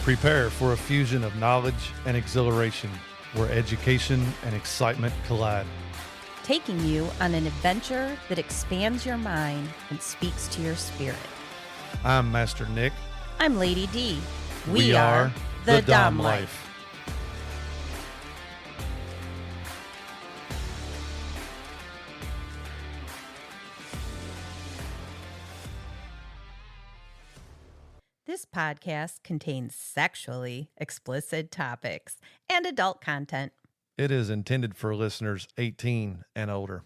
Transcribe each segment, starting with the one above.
Prepare for a fusion of knowledge and exhilaration where education and excitement collide. Taking you on an adventure that expands your mind and speaks to your spirit. I'm Master Nick. I'm Lady Dee. We are the Dom Life. This podcast contains sexually explicit topics and adult content. It is intended for listeners 18 and older.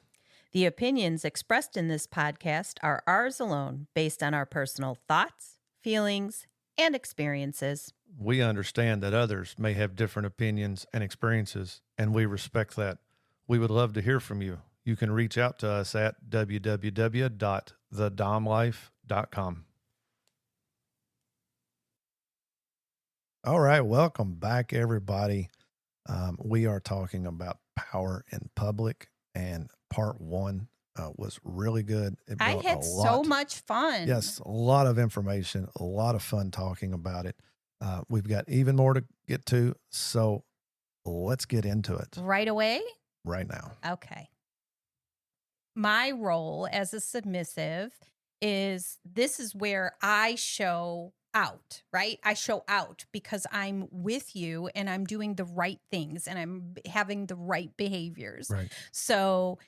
The opinions expressed in this podcast are ours alone, based on our personal thoughts, feelings, and experiences. We understand that others may have different opinions and experiences, and we respect that. We would love to hear from you. You can reach out to us at www.thedomlife.com. All right, welcome back, everybody. We are talking about power in public, and part one was really good. I had so much fun. Yes, a lot of information, a lot of fun talking about it. We've got even more to get to, so let's get into it. Right away? Right now. Okay. My role as a submissive is where I show out, right? I show out because I'm with you and I'm doing the right things and I'm having the right behaviors. Right. So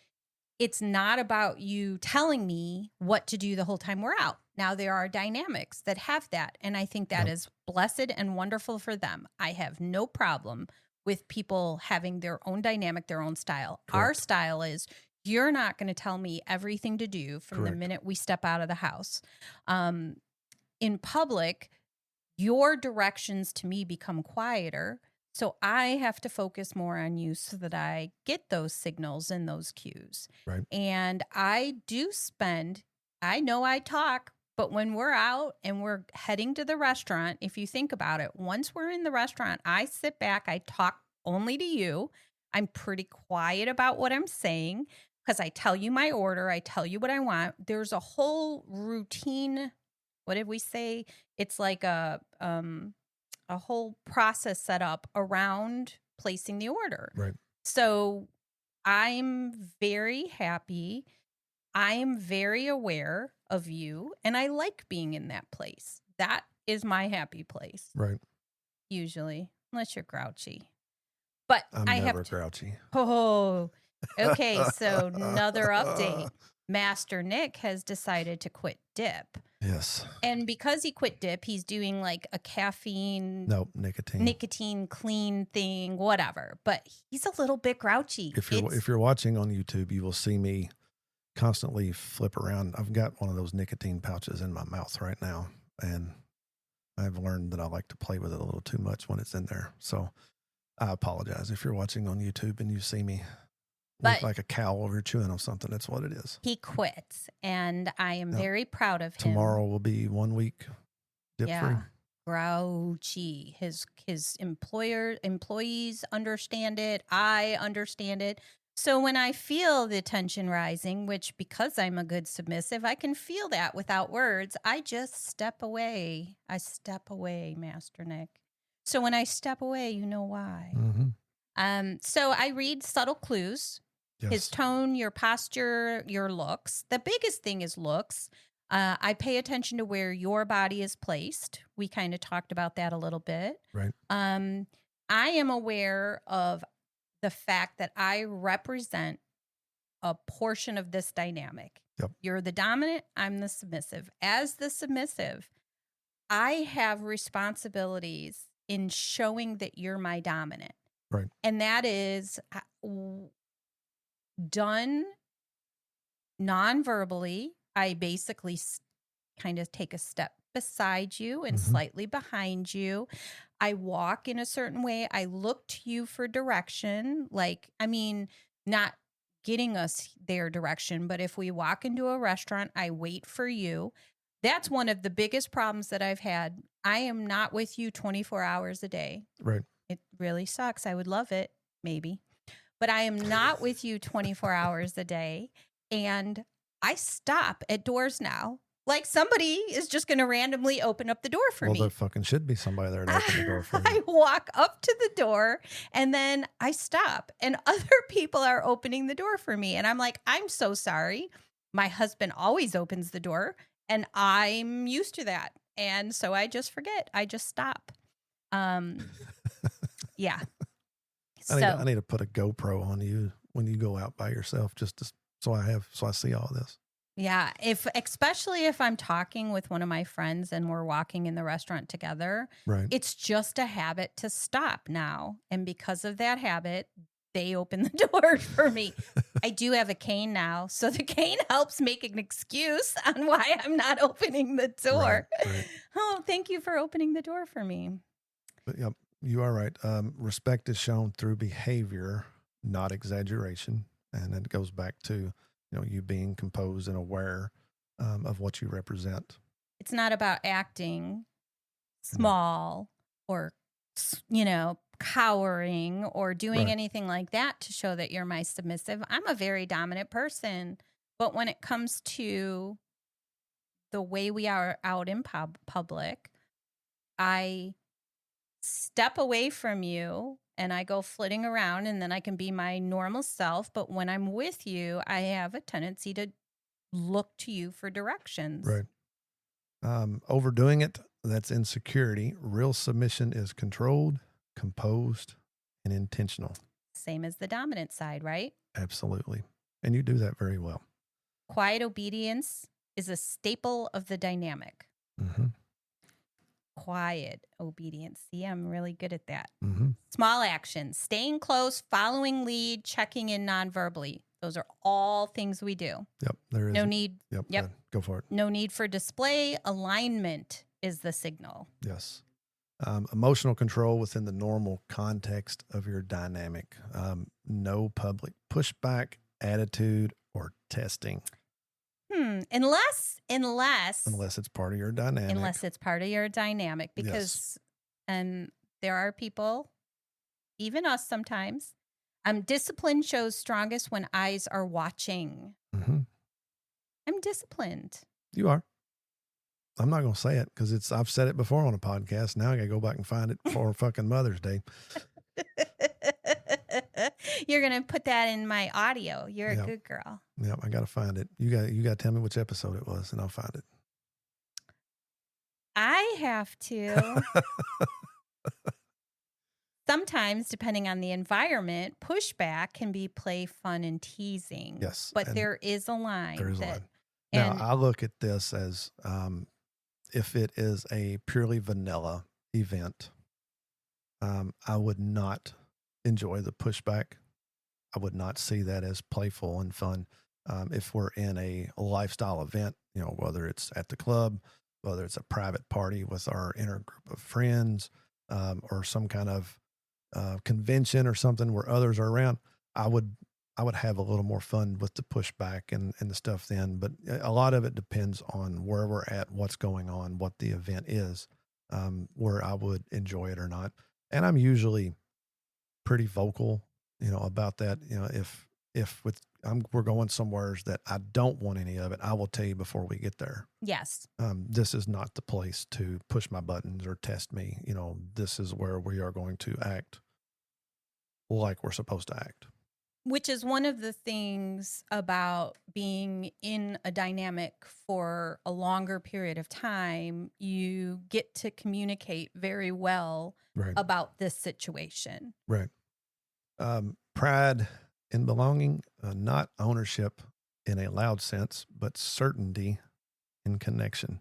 it's not about you telling me what to do the whole time we're out. Now, there are dynamics that have that, and I think that is blessed and wonderful for them. I have no problem with people having their own dynamic, their own style. Correct. Our style is you're not going to tell me everything to do from the minute we step out of the house. In public, your directions to me become quieter. So I have to focus more on you so that I get those signals and those cues. Right. And I know I talk, but when we're out and we're heading to the restaurant, if you think about it, once we're in the restaurant, I sit back, I talk only to you. I'm pretty quiet about what I'm saying because I tell you my order. I tell you what I want. There's a whole routine. What did we say? It's like a whole process set up around placing the order. Right. So I'm very happy. I am very aware of you, and I like being in that place. That is my happy place. Right. Usually, unless you're grouchy. But I'm never grouchy. Oh, okay. So another update. Master Nick has decided to quit dip. Yes. And because he quit dip, he's doing like a nicotine clean thing, whatever. But he's a little bit grouchy. If you're watching on YouTube, you will see me constantly flip around. I've got one of those nicotine pouches in my mouth right now, and I've learned that I like to play with it a little too much when it's in there. So I apologize if you're watching on YouTube and you see me look like a cow over chewing on something. That's what it is. He quits, and I am very proud of him. Tomorrow will be 1 week dip-free. Grouchy. His employees understand it. I understand it. So when I feel the tension rising, which because I'm a good submissive, I can feel that without words, I just step away. I step away, Master Nick. So when I step away, you know why. Mm-hmm. So I read subtle clues. Yes. His tone, your posture, your looks. The biggest thing is looks. I pay attention to where your body is placed. We kind of talked about that a little bit. Right. I am aware of the fact that I represent a portion of this dynamic. Yep. You're the dominant, I'm the submissive. As the submissive, I have responsibilities in showing that you're my dominant. Right. And that is done non-verbally. I basically kind of take a step beside you and slightly behind you. I walk in a certain way. I look to you for direction. Not getting us their direction, but if we walk into a restaurant, I wait for you. That's one of the biggest problems that I've had. I am not with you 24 hours a day. Right. It really sucks. I would love it, maybe. But I am not with you 24 hours a day. And I stop at doors now Like somebody is just going to randomly open up the door for Well, me. there fucking should be somebody there to open the door for you. I walk up to the door and then I stop, and other people are opening the door for me. And I'm like, I'm so sorry. My husband always opens the door, and I'm used to that. And so I just forget. I just stop. Yeah. I need to put a GoPro on you when you go out by yourself, so I see all this. Yeah, especially if I'm talking with one of my friends and we're walking in the restaurant together, Right. it's just a habit to stop now. And because of that habit, they open the door for me. I do have a cane now, so the cane helps make an excuse on why I'm not opening the door. Right. Oh, thank you for opening the door for me. But yep, you are right. Respect is shown through behavior, not exaggeration. And it goes back to, you being composed and aware of what you represent. It's not about acting small or, cowering or doing anything like that to show that you're my submissive. I'm a very dominant person. But when it comes to the way we are out in public, I step away from you and I go flitting around, and then I can be my normal self. But when I'm with you, I have a tendency to look to you for directions. Right. Overdoing it, that's insecurity. Real submission is controlled, composed, and intentional. Same as the dominant side, right? Absolutely. And you do that very well. Quiet obedience is a staple of the dynamic. Mm-hmm. Quiet obedience. See, I'm really good at that. Mm-hmm. Small actions, staying close, following lead, checking in non-verbally. Those are all things we do. Yep. There is no need. Yep. Go for it. No need for display. Alignment is the signal. Yes. Emotional control within the normal context of your dynamic. No public pushback, attitude, or testing. Unless it's part of your dynamic. Unless it's part of your dynamic, because there are people, even us sometimes. Discipline shows strongest when eyes are watching. Mm-hmm. I'm disciplined. You are. I'm not going to say it because I've said it before on a podcast. Now I got to go back and find it for fucking Mother's Day. You're going to put that in my audio. You're a good girl. Yep, I got to find it. You got to tell me which episode it was, and I'll find it. I have to. Sometimes, depending on the environment, pushback can be play, fun, and teasing. Yes. But there is a line. There is a line. Now, I look at this as if it is a purely vanilla event, I would not enjoy the pushback. I would not see that as playful and fun. If we're in a lifestyle event, whether it's at the club, whether it's a private party with our inner group of friends, or some kind of convention or something where others are around, I would have a little more fun with the pushback and the stuff then. But a lot of it depends on where we're at, what's going on, what the event is, where I would enjoy it or not. And I'm usually pretty vocal, about that. If we're going somewhere that I don't want any of it, I will tell you before we get there. Yes. This is not the place to push my buttons or test me. This is where we are going to act like we're supposed to act. Which is one of the things about being in a dynamic for a longer period of time. You get to communicate very well about this situation. Right. Pride in belonging, not ownership in a loud sense, but certainty in connection.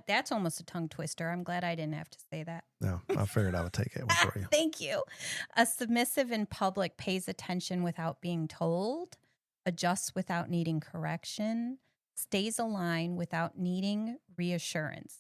That's almost a tongue twister. I'm glad I didn't have to say that. No, I figured I would take it one for you. Thank you. A submissive in public pays attention without being told, adjusts without needing correction, stays aligned without needing reassurance.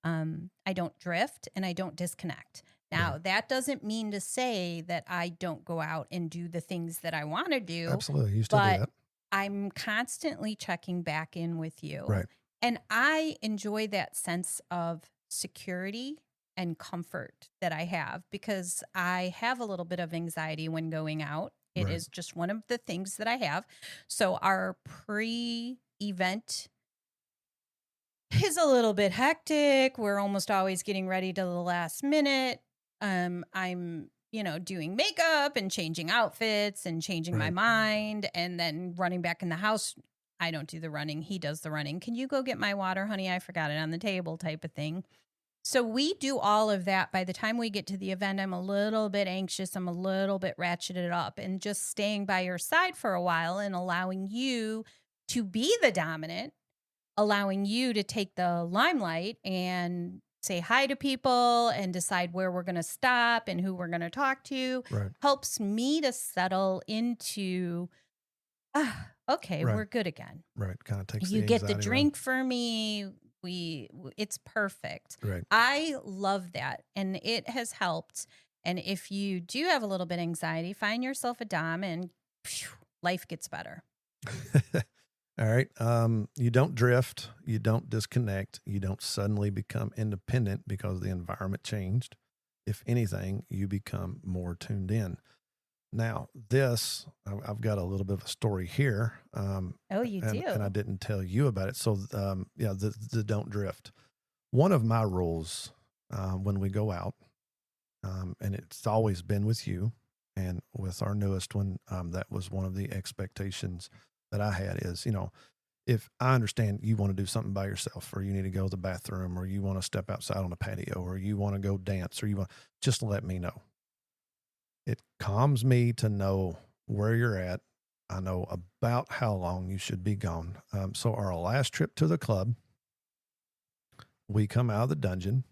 I don't drift and I don't disconnect. Now, that doesn't mean to say that I don't go out and do the things that I want to do. Absolutely. You still do that. I'm constantly checking back in with you. Right. And I enjoy that sense of security and comfort that I have, because I have a little bit of anxiety when going out. It is just one of the things that I have. So our pre-event is a little bit hectic. We're almost always getting ready to the last minute. I'm, doing makeup and changing outfits and changing my Right. mind and then running back in the house. I don't do the running. He does the running. Can you go get my water, honey? I forgot it on the table type of thing. So we do all of that. By the time we get to the event, I'm a little bit anxious. I'm a little bit ratcheted up, and just staying by your side for a while and allowing you to be the dominant, allowing you to take the limelight and say hi to people and decide where we're going to stop and who we're going to talk to Right. helps me to settle into, okay, Right. we're good again. Right. Kind of takes You the get the anxiety drink for me. It's perfect. Right. I love that. And it has helped. And if you do have a little bit of anxiety, find yourself a dom and life gets better. All right. You don't drift. You don't disconnect. You don't suddenly become independent because the environment changed. If anything, you become more tuned in. Now, I've got a little bit of a story here. Oh, you do? And I didn't tell you about it. So, the don't drift. One of my rules when we go out, and it's always been with you and with our newest one, that was one of the expectations that I had is, if I understand you want to do something by yourself, or you need to go to the bathroom, or you want to step outside on the patio, or you want to go dance, or just let me know. It calms me to know where you're at. I know about how long you should be gone. So our last trip to the club, we come out of the dungeon.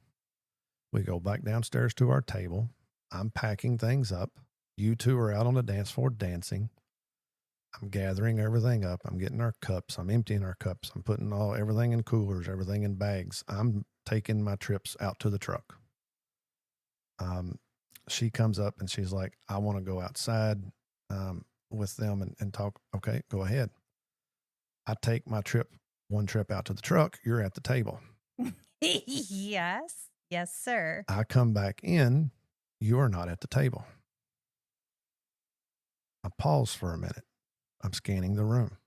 We go back downstairs to our table. I'm packing things up. You two are out on the dance floor dancing. I'm gathering everything up. I'm getting our cups. I'm emptying our cups. I'm putting everything in coolers, everything in bags. I'm taking my trips out to the truck. She comes up and she's like, I want to go outside with them and talk. Okay, go ahead. I take one trip out to the truck. You're at the table. Yes. Yes, sir. I come back in. You are not at the table. I pause for a minute. I'm scanning the room.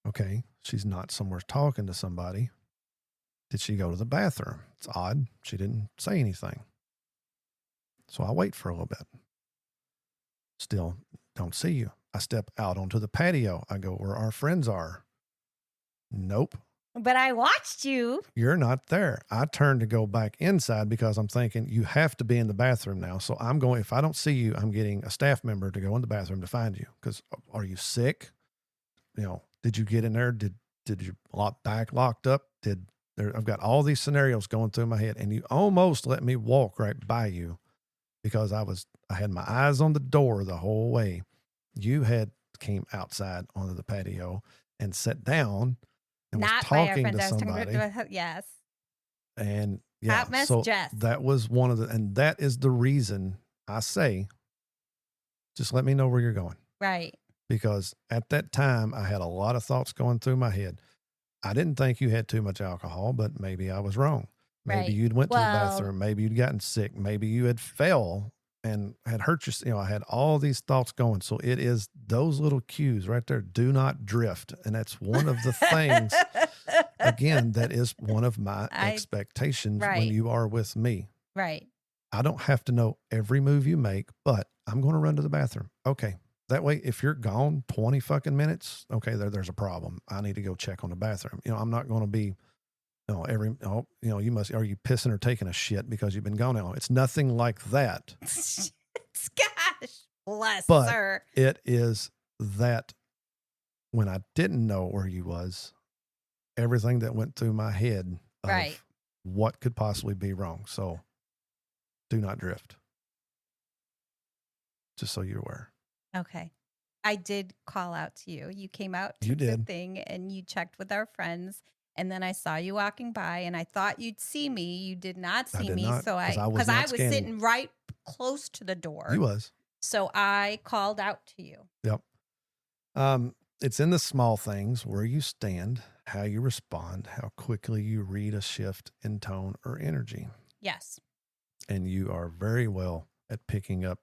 Okay, she's not somewhere talking to somebody. Did she go to the bathroom? It's odd. She didn't say anything. So I wait for a little bit. Still don't see you. I step out onto the patio. I go where our friends are. Nope. But I watched you. You're not there. I turn to go back inside because I'm thinking you have to be in the bathroom now. So I'm going, if I don't see you, I'm getting a staff member to go in the bathroom to find you. Because are you sick? Did you get in there? Did you back locked up? I've got all these scenarios going through my head, and you almost let me walk right by you because I had my eyes on the door the whole way. You came outside onto the patio and sat down and Not was talking to by our friends. somebody. Yes. And yeah, Hot mess so Jess. that was and that is the reason I say, just let me know where you're going. Right. Because at that time I had a lot of thoughts going through my head. I didn't think you had too much alcohol, but maybe I was wrong. Maybe Right. you'd went to the bathroom. Maybe you'd gotten sick. Maybe you had fell and had hurt yourself. I had all these thoughts going. So it is those little cues right there. Do not drift. And that's one of the things, again, that is one of my expectations when you are with me. Right. I don't have to know every move you make, but I'm going to run to the bathroom. Okay. That way, if you're gone 20 fucking minutes, okay, there's a problem. I need to go check on the bathroom. I'm not going to be, are you pissing or taking a shit because you've been gone that long? It's nothing like that. Gosh, bless her. It is that when I didn't know where you was, everything that went through my head of what could possibly be wrong. So do not drift. Just so you're aware. Okay. I did call out to you. You came out to the thing and you checked with our friends. And then I saw you walking by and I thought you'd see me. You did not see me. So because I was sitting right close to the door. You was. So I called out to you. Yep. It's in the small things, where you stand, how you respond, how quickly you read a shift in tone or energy. Yes. And you are very well at picking up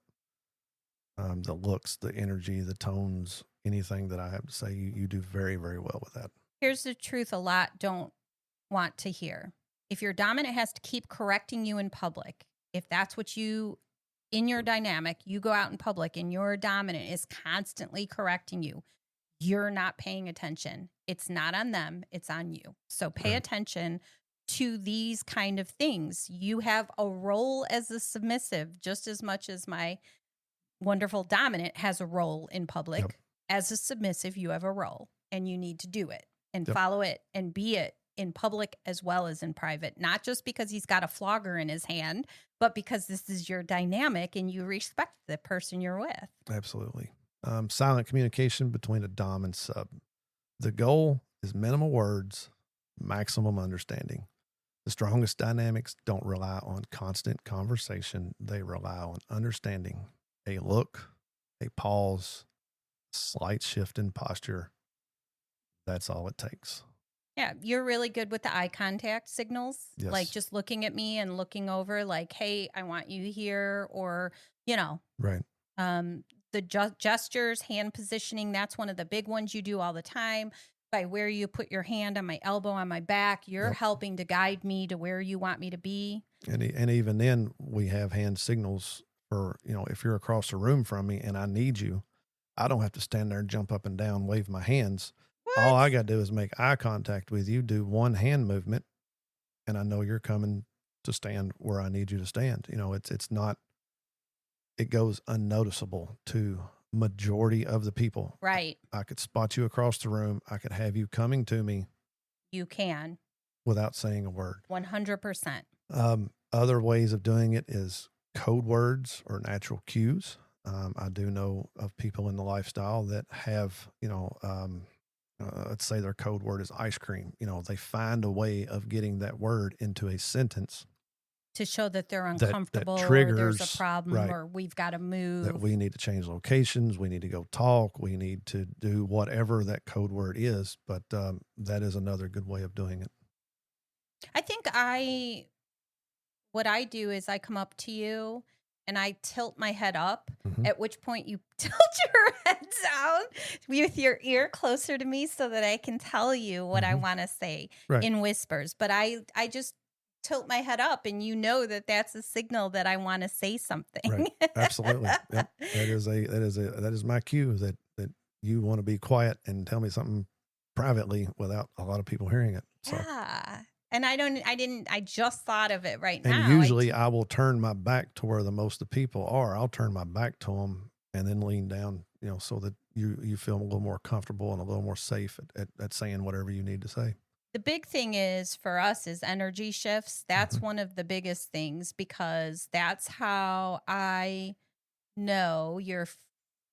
the looks, the energy, the tones, anything that I have to say. You do very, very well with that. Here's the truth a lot don't want to hear. If your dominant has to keep correcting you in public, if that's what you, in your dynamic, you go out in public and your dominant is constantly correcting you, you're not paying attention. It's not on them, it's on you. So pay attention to these kind of things. You have a role as a submissive just as much as my wonderful dominant has a role in public. Yep. As a submissive, you have a role and you need to do it and Yep. follow it and be it in public as well as in private, not just because he's got a flogger in his hand, but because this is your dynamic and you respect the person you're with. Absolutely. Silent communication between a dom and sub. The goal is minimal words, maximum understanding. The strongest dynamics don't rely on constant conversation. They rely on understanding. A look, a pause, slight shift in posture. That's all it takes. Yeah, you're really good with the eye contact signals, Yes. like just looking at me and looking over like, hey, I want you here, or, Right. the gestures, hand positioning, that's one of the big ones you do all the time. By where you put your hand on my elbow, on my back, you're Yep. helping to guide me to where you want me to be. And even then, we have hand signals for, if you're across the room from me and I need you, I don't have to stand there and jump up and down, wave my hands. All I got to do is make eye contact with you, do one hand movement, and I know you're coming to stand where I need you to stand. It's not, it goes unnoticeable to majority of the people. Right. I could spot you across the room. I could have you coming to me You can. without saying a word. 100%. Other ways of doing it is code words or natural cues. I do know of people in the lifestyle that have, let's say their code word is ice cream. They find a way of getting that word into a sentence To show that they're that uncomfortable, or triggers, there's a problem, right, or we've got to move. that we need to change locations. We need to go talk. We need to do whatever that code word is. But that is another good way of doing it. I think what I do is I come up to you and I tilt my head up, Mhm. at which point you tilt your head down with your ear closer to me so that I can tell you what I Mhm. want to say Right. in whispers. But I just tilt my head up and you know that that's a signal that I want to say something. Right. Absolutely. Yep. That is my cue that you want to be quiet and tell me something privately without a lot of people hearing it. So, Yeah. And I just thought of it right and now. usually I will turn my back to where the most of the people are. I'll turn my back to them and then lean down, so that you feel a little more comfortable and a little more safe at saying whatever you need to say. The big thing is for us is energy shifts. That's Mhm. one of the biggest things because that's how I know your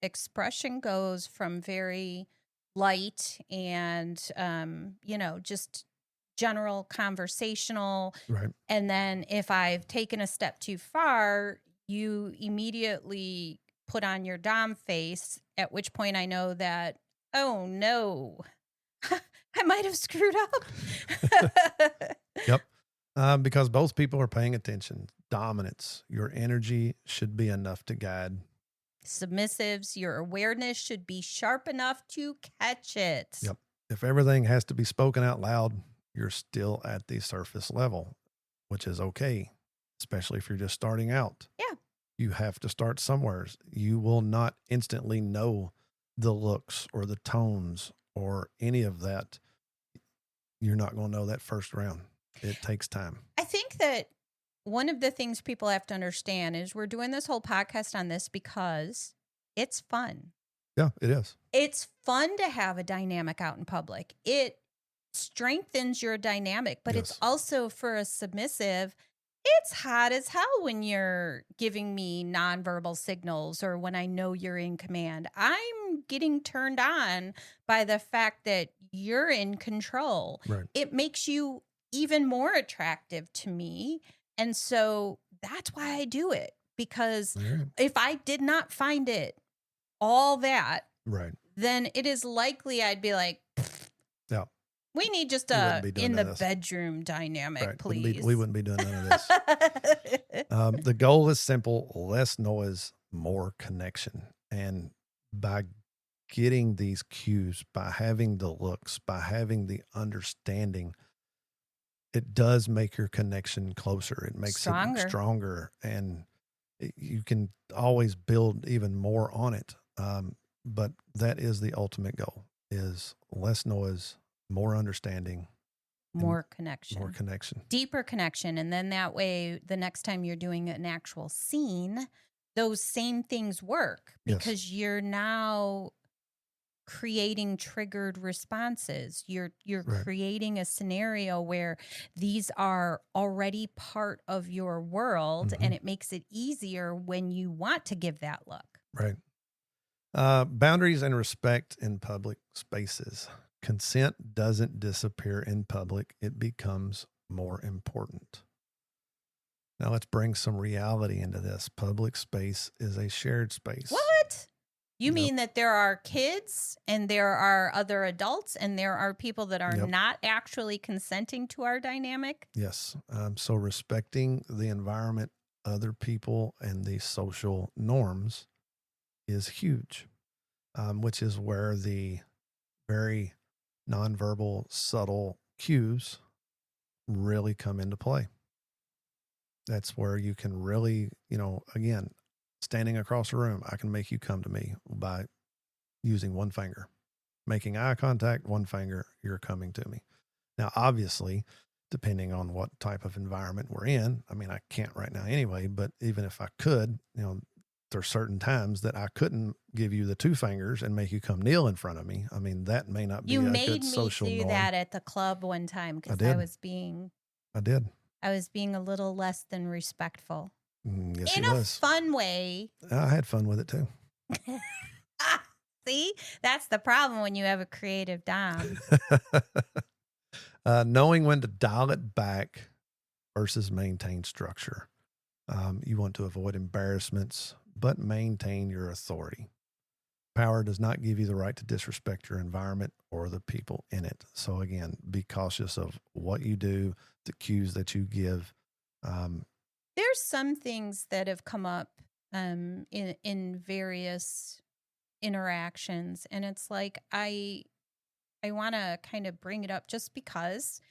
expression goes from very light and, just general conversational. Right. And then if I've taken a step too far, you immediately put on your Dom face, at which point I know that, oh no, I might have screwed up. Yep. Because both people are paying attention. Dominance, your energy should be enough to guide. Submissives, your awareness should be sharp enough to catch it. Yep. If everything has to be spoken out loud, you're still at the surface level, which is okay, especially if you're just starting out. Yeah. You have to start somewhere. You will not instantly know the looks or the tones or any of that. You're not going to know that first round. It takes time. I think that one of the things people have to understand is we're doing this whole podcast on this because it's fun. Yeah, it is. It's fun to have a dynamic out in public. It strengthens your dynamic, but it's Yes. also for a submissive. It's hot as hell when you're giving me nonverbal signals or when I know you're in command. I'm getting turned on by the fact that you're in control. Right. It makes you even more attractive to me. And so that's why I do it, because Right. if I did not find it all that, Right. then it is likely I'd be like, Yeah. we need just We a wouldn't be doing in the none of this. bedroom dynamic, Right. please. We wouldn't be doing none of this. The goal is simple: less noise, more connection. And by getting these cues, by having the looks, by having the understanding, it does make your connection closer. It makes Stronger. it stronger, and you can always build even more on it. But that is the ultimate goal: is less noise, more understanding, more connection. more connection, deeper connection. And then that way, the next time you're doing an actual scene, those same things work because you're now creating triggered responses. You're Right. creating a scenario where these are already part of your world, and it makes it easier when you want to give that look. Right. Boundaries and respect in public spaces. Consent doesn't disappear in public. It becomes more important. Now let's bring some reality into this. Public space is a shared space. What? You mean that there are kids and there are other adults and there are people that are not actually consenting to our dynamic? Yes. So respecting the environment, other people, and the social norms is huge, which is where the very nonverbal, subtle cues really come into play. That's where you can really, again, standing across the room, I can make you come to me by using one finger. Making eye contact, one finger, you're coming to me. Now, obviously, depending on what type of environment we're in, I mean, I can't right now anyway, but even if I could, there are certain times that I couldn't give you the two fingers and make you come kneel in front of me. I mean, that may not be a good social norm. You made me do that at the club one time because I was being a little less than respectful. Yes, in a fun way. I had fun with it too. See, that's the problem when you have a creative dom. Knowing when to dial it back versus maintain structure. You want to avoid embarrassments, but maintain your authority. Power does not give you the right to disrespect your environment or the people in it. So again, be cautious of what you do, the cues that you give. There's some things that have come up in various interactions, and it's like I want to kind of bring it up just because.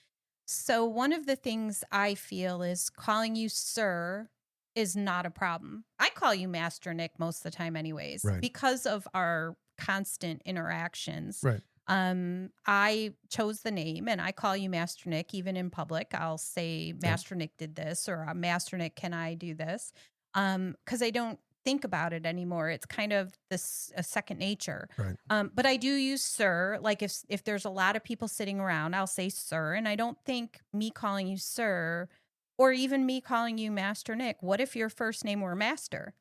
So one of the things I feel is calling you sir is not a problem. I call you Master Nick most of the time anyways, because of our constant interactions. Right. I chose the name and I call you Master Nick even in public. I'll say Master Nick did this, or Master Nick, can I do this? Because I don't think about it anymore. It's kind of this a second nature. Right. But I do use sir. Like if there's a lot of people sitting around, I'll say sir. And I don't think me calling you sir, or even me calling you Master Nick, what if your first name were Master?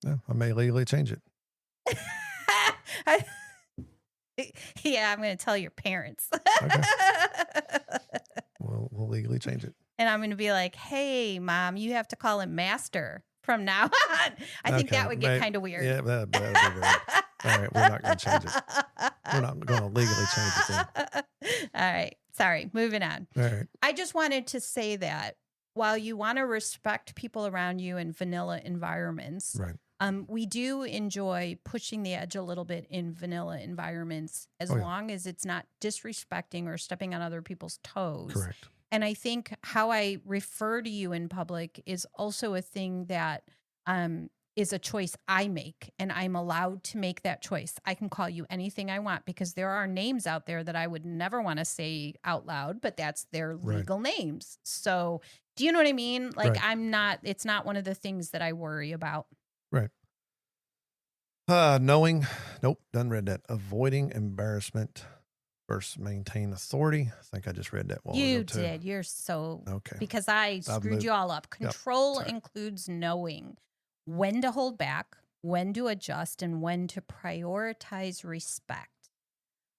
Yeah, I may legally change it. Yeah, I'm going to tell your parents. Okay. We'll legally change it. And I'm going to be like, hey, Mom, you have to call him Master from now on. I think that would get kind of weird. Yeah, that would be weird. All right, we're not going to change it. We're not going to legally change it then. All right. Sorry, moving on. All right. I just wanted to say that while you want to respect people around you in vanilla environments, we do enjoy pushing the edge a little bit in vanilla environments as long as it's not disrespecting or stepping on other people's toes. Correct. And I think how I refer to you in public is also a thing that is a choice I make, and I'm allowed to make that choice. I can call you anything I want because there are names out there that I would never want to say out loud, but that's their legal names. So do you know what I mean? Like it's not one of the things that I worry about. Right. Done read that. Avoiding embarrassment versus maintain authority. I think I just read that while you ago too. did. You're so okay. Because I screwed you all up. Control includes knowing when to hold back, when to adjust, and when to prioritize respect.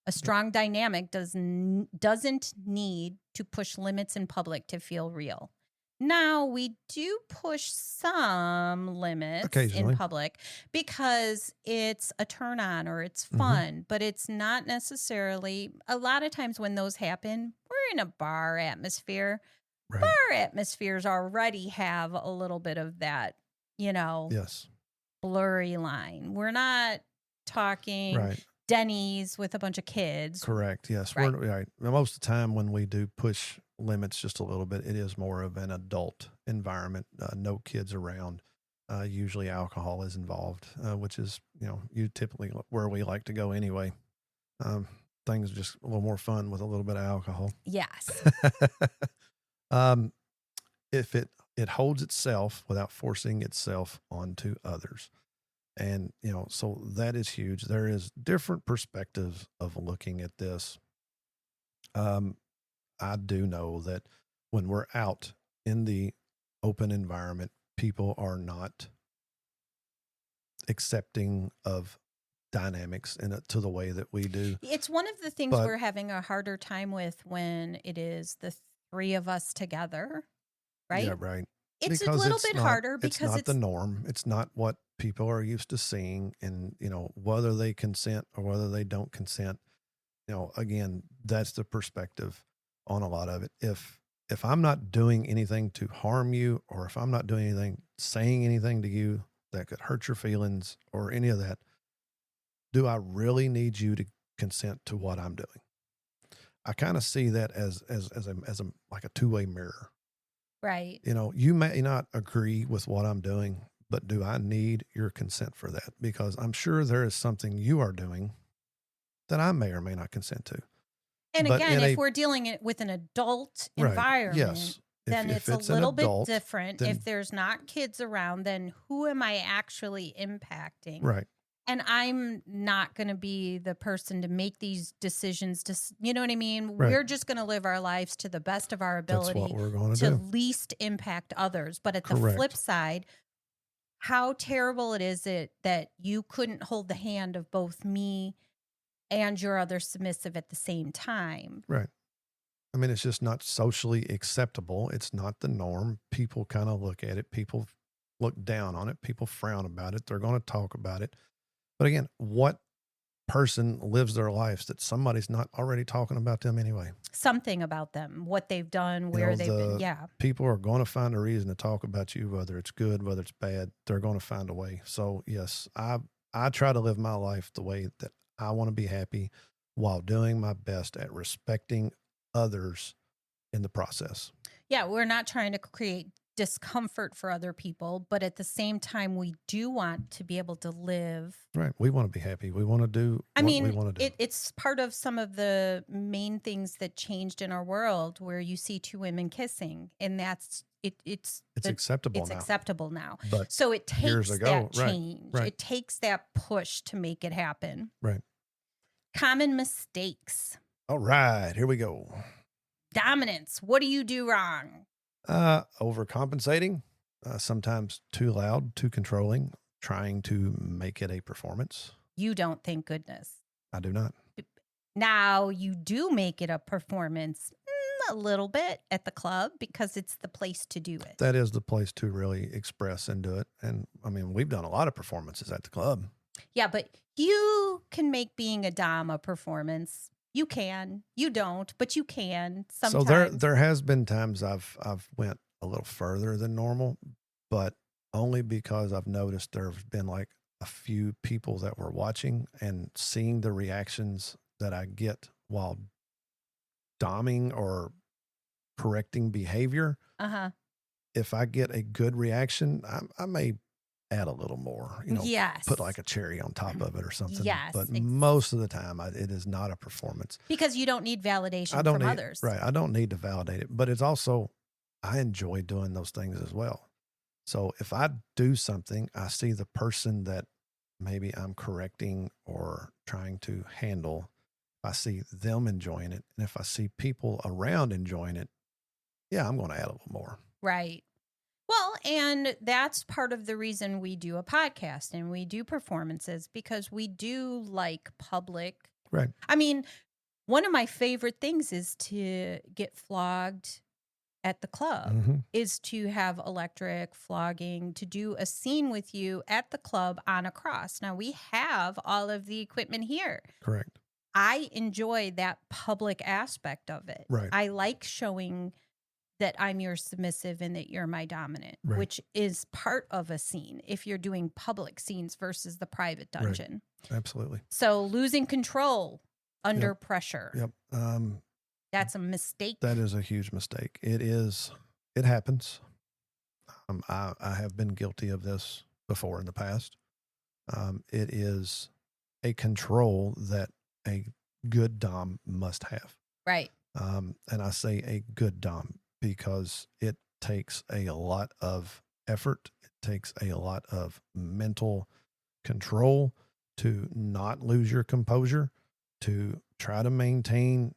A strong dynamic doesn't need to push limits in public to feel real. Now, we do push some limits in public because it's a turn on or it's fun, but it's not necessarily. A lot of times when those happen, we're in a bar atmosphere. Bar atmospheres already have a little bit of that, blurry line. We're not talking Denny's with a bunch of kids. Correct. Yes. Right. We're right. Most of the time when we do push limits just a little bit, it is more of an adult environment. No kids around. Usually alcohol is involved, which is, you typically where we like to go anyway. Things are just a little more fun with a little bit of alcohol. Yes. If it holds itself without forcing itself onto others. And, so that is huge. There is different perspectives of looking at this. I do know that when we're out in the open environment, people are not accepting of dynamics to the way that we do. It's one of the things we're having a harder time with when it is the three of us together, right? Yeah, right. It's a little bit harder because it's not the norm. It's not what people are used to seeing, and whether they consent or whether they don't consent. Again, that's the perspective on a lot of it. If I'm not doing anything to harm you, or if I'm not doing anything, saying anything to you that could hurt your feelings or any of that, do I really need you to consent to what I'm doing? I kind of see that as a like a two-way mirror. Right. You may not agree with what I'm doing, but do I need your consent for that? Because I'm sure there is something you are doing that I may or may not consent to. And but again, if we're dealing with an adult environment, yes. Then it's a little bit different. If there's not kids around, then who am I actually impacting? Right. And I'm not going to be the person to make these decisions. You know what I mean? Right. We're just going to live our lives to the best of our ability. That's what we're going to do. Least impact others. But at the flip side, how terrible it is that you couldn't hold the hand of both me and your other submissive at the same time. Right. I mean, it's just not socially acceptable. It's not the norm. People kind of look at it. People look down on it. People frown about it. They're going to talk about it. But again, what person lives their lives that somebody's not already talking about them anyway? Something about them, what they've done, where they've been. Yeah. People are going to find a reason to talk about you, whether it's good, whether it's bad. They're going to find a way. So yes, I try to live my life the way that I want to be happy while doing my best at respecting others in the process. Yeah, we're not trying to create discomfort for other people, but at the same time, we do want to be able to live. Right. We want to be happy. We want to do what we want to do. It's part of some of the main things that changed in our world where you see two women kissing, and that's it's acceptable now. It's acceptable now. But so it takes that change. Right. It takes that push to make it happen. Right. Common mistakes. All right, here we go. Dominance. What do you do wrong? Overcompensating, sometimes too loud, too controlling, trying to make it a performance. You don't, thank goodness. I do not. Now, you do make it a performance a little bit at the club because it's the place to do it. That is the place to really express and do it. And I mean, we've done a lot of performances at the club. Yeah, but you can make being a dom a performance. You can. You don't, but you can sometimes. So there has been times I've went a little further than normal, but only because I've noticed there have been like a few people that were watching and seeing the reactions that I get while doming or correcting behavior. Uh-huh. If I get a good reaction, I may add a little more, yes. Put like a cherry on top of it or something. Yes. But most of the time it is not a performance. Because you don't need validation from others. Right. I don't need to validate it, but it's also, I enjoy doing those things as well. So if I do something, I see the person that maybe I'm correcting or trying to handle, I see them enjoying it. And if I see people around enjoying it, yeah, I'm going to add a little more. Right. Well, and that's part of the reason we do a podcast and we do performances, because we do like public. Right. I mean, one of my favorite things is to get flogged at the club, is to have electric flogging, to do a scene with you at the club on a cross. Now, we have all of the equipment here. Correct. I enjoy that public aspect of it. Right. I like showing that I'm your submissive and that you're my dominant, Right. which is part of a scene if you're doing public scenes versus the private Right. dungeon. Absolutely. So losing control under pressure. Yep. That's a mistake. That is a huge mistake. It is. It happens. I have been guilty of this before in the past. It is a control that a good dom must have. Right. And I say a good dom because it takes a lot of effort. It takes a lot of mental control to not lose your composure, to try to maintain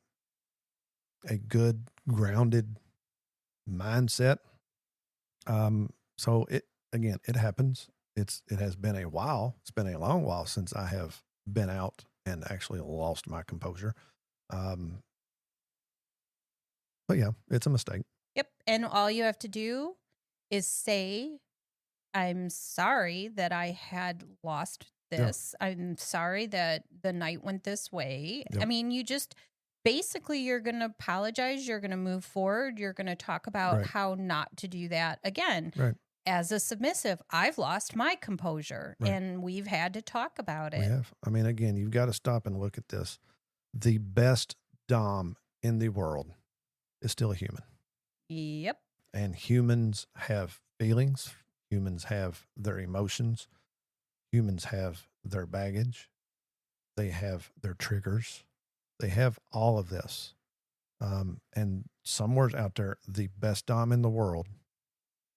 a good grounded mindset. So it happens. It has been a while. It's been a long while since I have been out and actually lost my composure. But yeah, it's a mistake. Yep. And all you have to do is say, I'm sorry that I had lost this. Yep. I'm sorry that the night went this way. Yep. I mean, you just basically, you're going to apologize. You're going to move forward. You're going to talk about how not to do that again. Right. As a submissive, I've lost my composure and we've had to talk about it. We have. I mean, again, you've got to stop and look at this. The best dom in the world is still a human. Yep. And humans have feelings. Humans have their emotions. Humans have their baggage. They have their triggers. They have all of this. And somewhere out there, the best dom in the world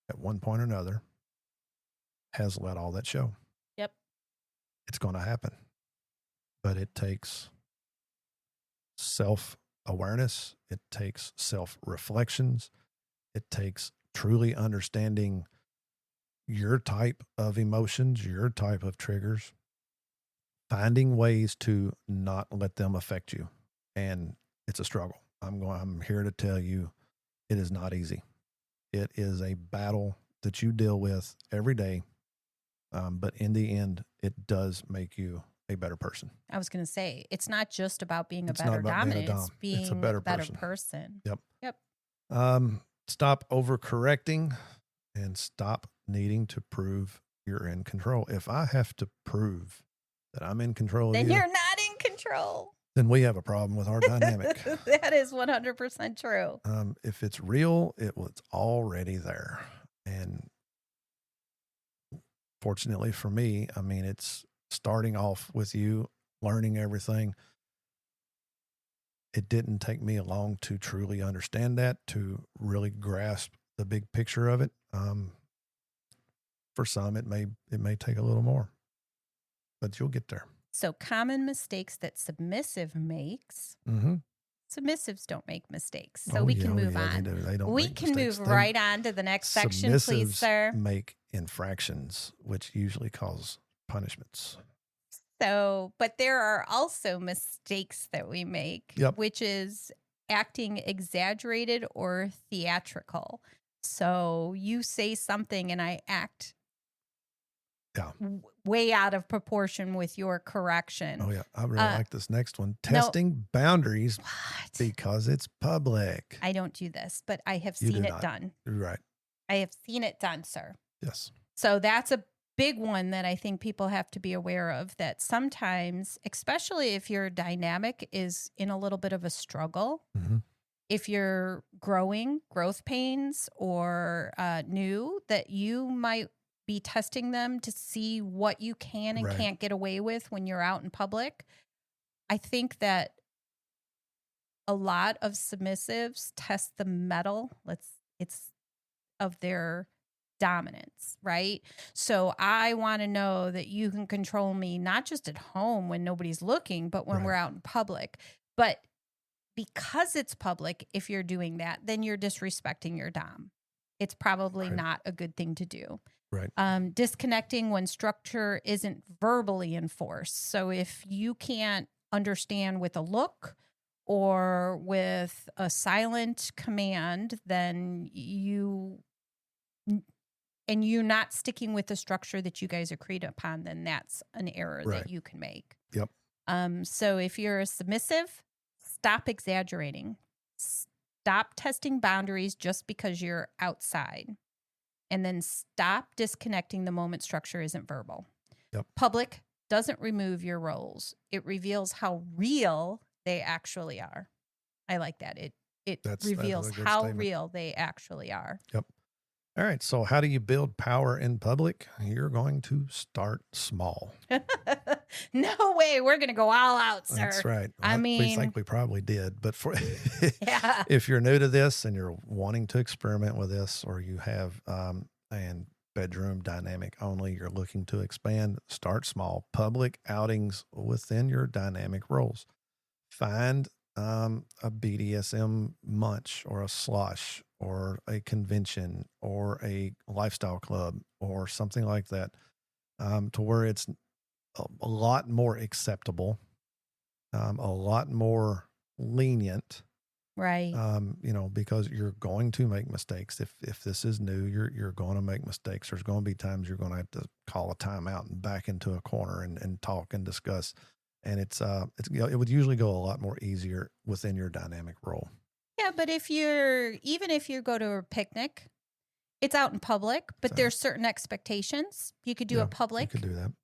at one point or another has let all that show. Yep. It's going to happen. But it takes self-awareness. It takes self-reflections. It takes truly understanding your type of emotions, your type of triggers, finding ways to not let them affect you. And it's a struggle. I'm here to tell you it is not easy. It is a battle that you deal with every day. But in the end, it does make you a better person. I was going to say, it's not just about being a better dominant, it's being a better person. Yep. Yep. Stop overcorrecting and stop needing to prove you're in control. If I have to prove that I'm in control of you, then you're not in control. Then we have a problem with our dynamic. That is 100% true. If it's real, it was already there. And fortunately for me, I mean, it's starting off with you learning everything. It didn't take me long to truly understand that, to really grasp the big picture of it. For some, it may take a little more, but you'll get there. So common mistakes that submissive makes. Mm-hmm. Submissives don't make mistakes. So we can move on. They don't we can move right on to the next section, please, sir. Make infractions, which usually cause punishments. So, but there are also mistakes that we make, which is acting exaggerated or theatrical. So you say something and I act way out of proportion with your correction. Oh, yeah. I really like this next one. Testing boundaries because it's public. I don't do this, but I have seen it done. Right. I have seen it done, sir. Yes. So that's a big one that I think people have to be aware of, that sometimes, especially if your dynamic is in a little bit of a struggle, if you're growth pains or new, that you might be testing them to see what you can and can't get away with when you're out in public. I think that a lot of submissives test the mettle of their dominance, right? So I want to know that you can control me, not just at home when nobody's looking, but when we're out in public. But because it's public, if you're doing that, then you're disrespecting your dom. It's probably not a good thing to do. Right. Disconnecting when structure isn't verbally enforced. So if you can't understand with a look or with a silent command, then you're not sticking with the structure that you guys agreed upon, then that's an error that you can make. Yep. So if you're a submissive, stop exaggerating. stop testing boundaries just because you're outside. And then stop disconnecting the moment structure isn't verbal. Yep. Public doesn't remove your roles. It reveals how real they actually are. I like that. It reveals a good how statement. real they actually are. Yep. All right. So how do you build power in public? You're going to start small. No way. We're going to go all out, sir. That's right. I we mean, think we probably did, but for yeah. if you're new to this and you're wanting to experiment with this, or you have and bedroom dynamic only, you're looking to expand, start small. Public outings within your dynamic roles. Find a BDSM munch or a slush or a convention or a lifestyle club or something like that, to where it's a lot more acceptable, a lot more lenient, Right. because you're going to make mistakes. If this is new, you're going to make mistakes. There's going to be times you're going to have to call a timeout and back into a corner and talk and discuss. And it would usually go a lot more easier within your dynamic role. Yeah, but even if you go to a picnic, it's out in public, but there's certain expectations. You could do a public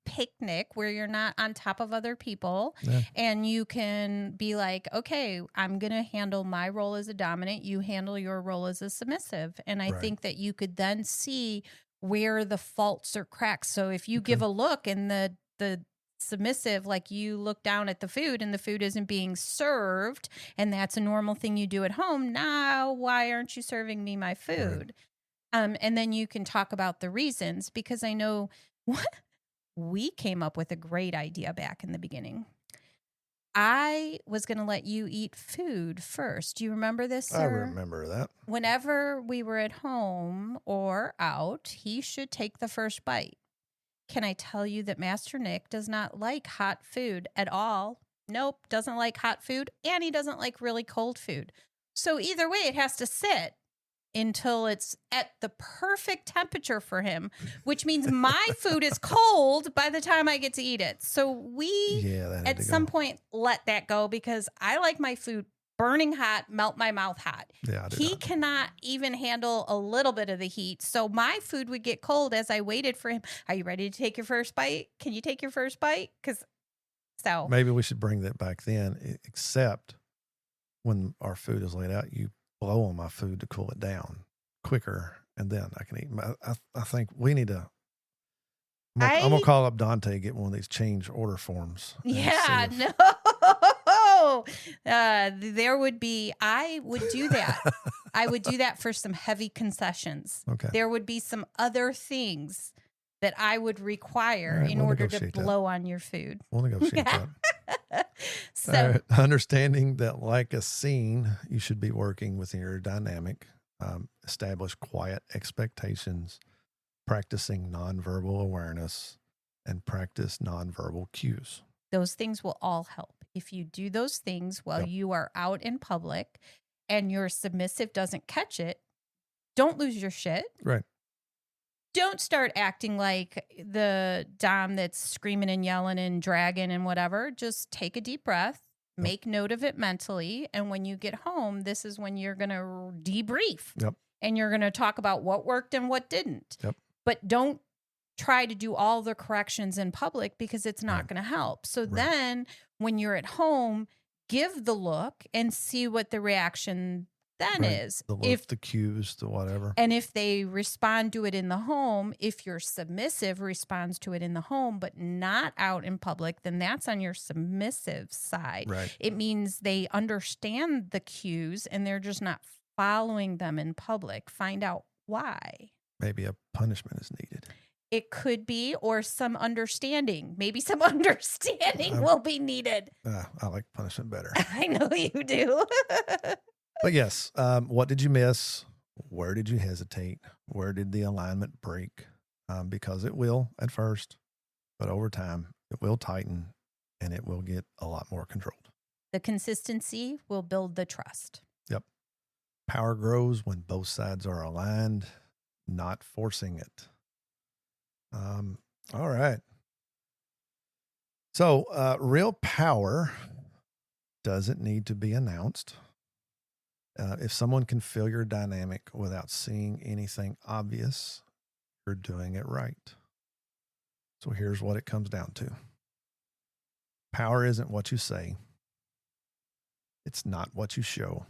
picnic where you're not on top of other people, and you can be like, okay, I'm going to handle my role as a dominant. You handle your role as a submissive. And I think that you could then see where the faults or cracks. So if you give a look and the submissive, like you look down at the food and the food isn't being served, and that's a normal thing you do at home. Now, why aren't you serving me my food? And then you can talk about the reasons, because I know we came up with a great idea back in the beginning. I was going to let you eat food first. Do you remember this, sir? I remember that. Whenever we were at home or out, he should take the first bite. Can I tell you that Master Nick does not like hot food at all? Nope, doesn't like hot food, and he doesn't like really cold food. So either way, it has to sit until it's at the perfect temperature for him, which means my food is cold by the time I get to eat it. So we, at some point, let that go, because I like my food burning hot, melt my mouth hot. Yeah, he cannot even handle a little bit of the heat. So my food would get cold as I waited for him. Are you ready to take your first bite? Can you take your first bite? So maybe we should bring that back then, except when our food is laid out, you blow on my food to cool it down quicker, and then I can eat. I think we need to. I'm gonna call up Dante, get one of these change order forms. Yeah, no. There would be. I would do that. I would do that for some heavy concessions. Okay. There would be some other things that I would require in order to blow on your food. We'll negotiate that. So, understanding that, like a scene, you should be working within your dynamic, establish quiet expectations, practicing nonverbal awareness, and practice nonverbal cues. Those things will all help. If you do those things while you are out in public and your submissive doesn't catch it, don't lose your shit. Right. Don't start acting like the dom that's screaming and yelling and dragging and whatever. Just take a deep breath, make note of it mentally. And when you get home, this is when you're going to debrief. Yep. And you're going to talk about what worked and what didn't. Yep. But don't try to do all the corrections in public, because it's not going to help. So then when you're at home, give the look and see what the reaction then is. The look, the cues, the whatever. And if they respond to it in the home, if your submissive responds to it in the home, but not out in public, then that's on your submissive side. Right. It means they understand the cues and they're just not following them in public. Find out why. Maybe a punishment is needed. It could be, or some understanding. Maybe some understanding will be needed. I like punishment better. I know you do. But yes, what did you miss? Where did you hesitate? Where did the alignment break? Because it will at first, but over time, it will tighten and it will get a lot more controlled. The consistency will build the trust. Yep. Power grows when both sides are aligned, not forcing it. All right. So, real power doesn't need to be announced. If someone can feel your dynamic without seeing anything obvious, you're doing it right. So here's what it comes down to. Power isn't what you say. It's not what you show.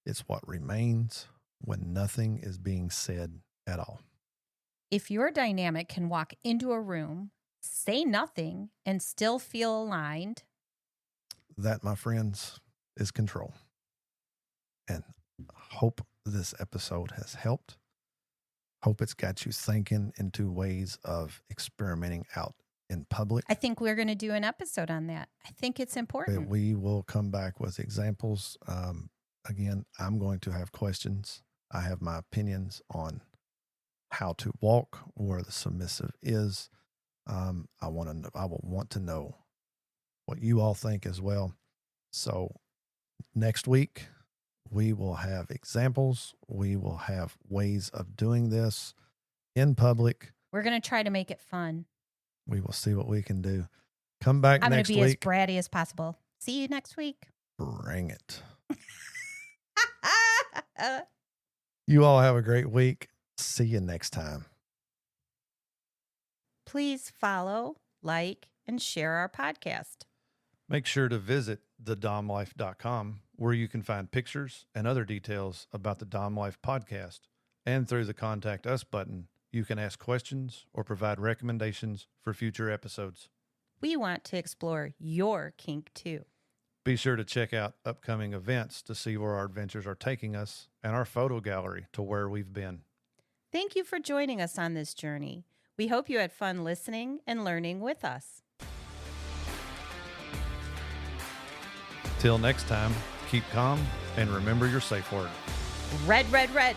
It's what remains when nothing is being said at all. If your dynamic can walk into a room, say nothing, and still feel aligned, that, my friends, is control. And hope this episode has helped. Hope it's got you thinking into ways of experimenting out in public. I think we're going to do an episode on that. I think it's important. We will come back with examples. Again, I'm going to have questions. I have my opinions on how to walk, where the submissive is. I will want to know what you all think as well. So next week, we will have examples. We will have ways of doing this in public. We're going to try to make it fun. We will see what we can do. Come back next week. I'm going to be as bratty as possible. See you next week. Bring it. You all have a great week. See you next time. Please follow, like, and share our podcast. Make sure to visit thedomlife.com, where you can find pictures and other details about the Dom Life podcast. And through the Contact Us button, you can ask questions or provide recommendations for future episodes. We want to explore your kink too. Be sure to check out upcoming events to see where our adventures are taking us and our photo gallery to where we've been. Thank you for joining us on this journey. We hope you had fun listening and learning with us. Till next time, keep calm and remember your safe word. Red, red, red.